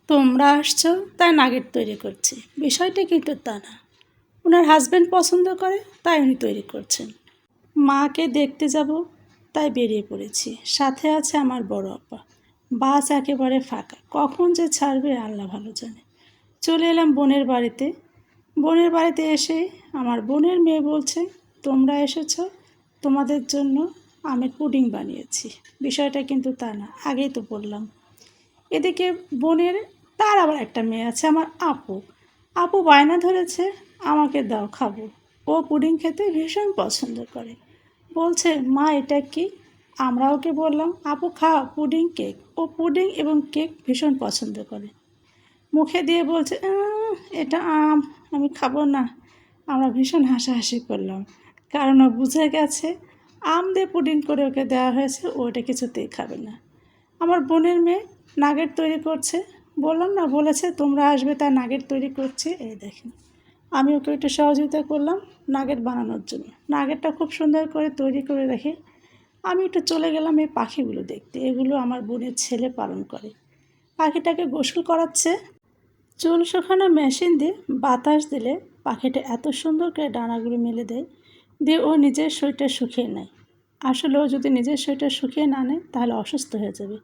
তোমরা আসছো তাই নাগেট তৈরি করছি, বিষয়টা কিন্তু তা না। ওনার হাজব্যান্ড পছন্দ করে তাই উনি তৈরি করছেন। মাকে দেখতে যাব তাই বেরিয়ে পড়েছি, সাথে আছে আমার বড় আপা। বাস একেবারে ফাঁকা, কখন যে ছাড়বে আল্লাহ ভালো জানে। চলে এলাম বোনের বাড়িতে। বোনের বাড়িতে এসে আমার বোনের মেয়ে বলছে, তোমরা এসেছো, তোমাদের জন্য আমের পুডিং বানিয়েছি। বিষয়টা কিন্তু তা না, আগেই তো বললাম। এদিকে বোনের তার আবার একটা মেয়ে আছে, আমার আপু। আপু বায়না ধরেছে, আমাকে দাও, খাবো। ও পুডিং খেতে ভীষণ পছন্দ করে। বলছে, মা এটা কি? আমরা ওকে বললাম, আপু খাও পুডিং কেক। ও পুডিং এবং কেক ভীষণ পছন্দ করে। মুখে দিয়ে বলছে, এটা আম, আমি খাবো না। আমরা ভীষণ হাসাহাসি করলাম, কারণ ও বুঝে গেছে আম দিয়ে পুডিং করে ওকে দেওয়া হয়েছে, ও এটা কিছুতেই খাবে না। আমার বোনের মেয়ে নাগেট তৈরি করছে। বললাম না, বলেছে তোমরা আসবে তাই নাগেট তৈরি করছে। এই দেখেন, আমি ওকে একটু সহযোগিতা করলাম নাগেট বানানোর জন্য। নাগেটটা খুব সুন্দর করে তৈরি করে রেখে আমি একটু চলে গেলাম এই পাখিগুলো দেখতে। এগুলো আমার বোনের ছেলে পালন করে। পাখিটাকে গোসল করাচ্ছে। চুল শুকানো মেশিন দিয়ে বাতাস দিলে পাখিটা এত সুন্দর করে ডানাগুলো মেলে দেয়, দিয়ে ও নিজের শরীরটা শুকিয়ে নেয়। আসলে ও যদি নিজের শরীরটা শুকিয়ে না নেয় তাহলে অসুস্থ হয়ে যাবে।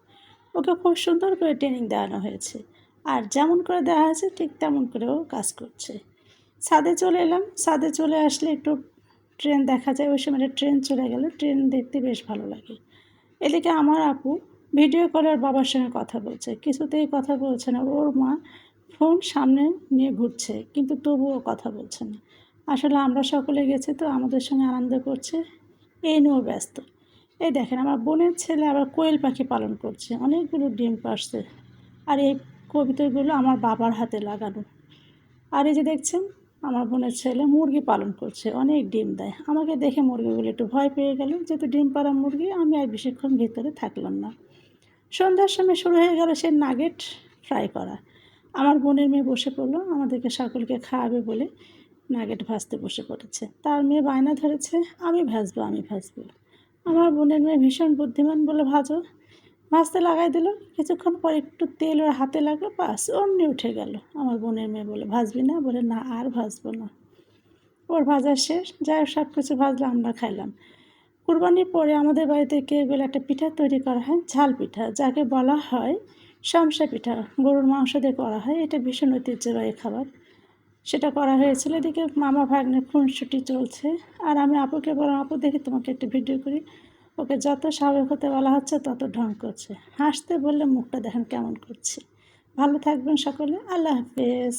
ওকে খুব সুন্দর করে ট্রেনিং দেওয়ানো হয়েছে, আর যেমন করে দেওয়া হয়েছে ঠিক তেমন করে ও কাজ করছে। ছাদে চলে এলাম। ছাদে চলে আসলে একটু ট্রেন দেখা যায়, ওই সময় ট্রেন চলে গেল। ট্রেন দেখতে বেশ ভালো লাগে। এদিকে আমার আপু ভিডিও কলে ওর বাবার সঙ্গে কথা বলছে, কিছুতেই কথা বলছে না। ওর মা ফোন সামনে নিয়ে ঘুরছে, কিন্তু তবুও কথা বলছে না। আসলে আমরা সকলে গেছি তো, আমাদের সঙ্গে আনন্দ করছে, এই নিয়েও ব্যস্ত। এই দেখেন, আমার বোনের ছেলে আবার কোয়েল পাখি পালন করছে, অনেকগুলো ডিম পাড়ছে। আর এই কবিতাগুলো আমার বাবার হাতে লাগানো। আর এই যে দেখছেন, আমার বোনের ছেলে মুরগি পালন করছে, অনেক ডিম দেয়। আমাকে দেখে মুরগিগুলো একটু ভয় পেয়ে গেল, যেহেতু ডিম পাড়া মুরগি। আমি আর বেশিক্ষণ ভিতরে থাকলাম না। সন্ধ্যার সময় শুরু হয়ে গেল সে নাগেট ফ্রাই করা। আমার বোনের মেয়ে বসে পড়লো, আমাদেরকে সকলকে খাওয়াবে বলে নাগেট ভাজতে বসে পড়েছে। তার মেয়ে বায়না ধরেছে, আমি ভাজবো, আমি ভাজবো। আমার বোনের মেয়ে ভীষণ বুদ্ধিমান, বলে ভাজো। ভাজতে লাগাই দিল। কিছুক্ষণ পর একটু তেল ওর হাতে লাগলো, বাস অমনি উঠে গেল। আমার বোনের মেয়ে বলে, ভাজবি না? বলে, না আর ভাজবো না। ওর ভাজা শেষ। যাই হোক, সব কিছু ভাজলো, আমরা খাইলাম। কুরবানির পরে আমাদের বাড়িতে কেউ গেলে একটা পিঠা তৈরি করা হয়, ঝাল পিঠা, যাকে বলা হয় শামসা পিঠা। গরুর মাংস দিয়ে করা হয়, এটা ভীষণ ঐতিহ্যবাহী খাবার। সেটা করা হয়েছিল। এদিকে মামা ভাগ্নের খুনসুটি চলছে। আর আমি আপুকে বললাম, আপু দেখি তোমাকে একটা ভিডিও করি। ওকে যত স্বাভাবিক হতে বলা হচ্ছে তত ঢং করছে। হাসতে বললে মুখটা দেখেন কেমন করছে। ভালো থাকবেন সকলে, আল্লাহ হাফেজ।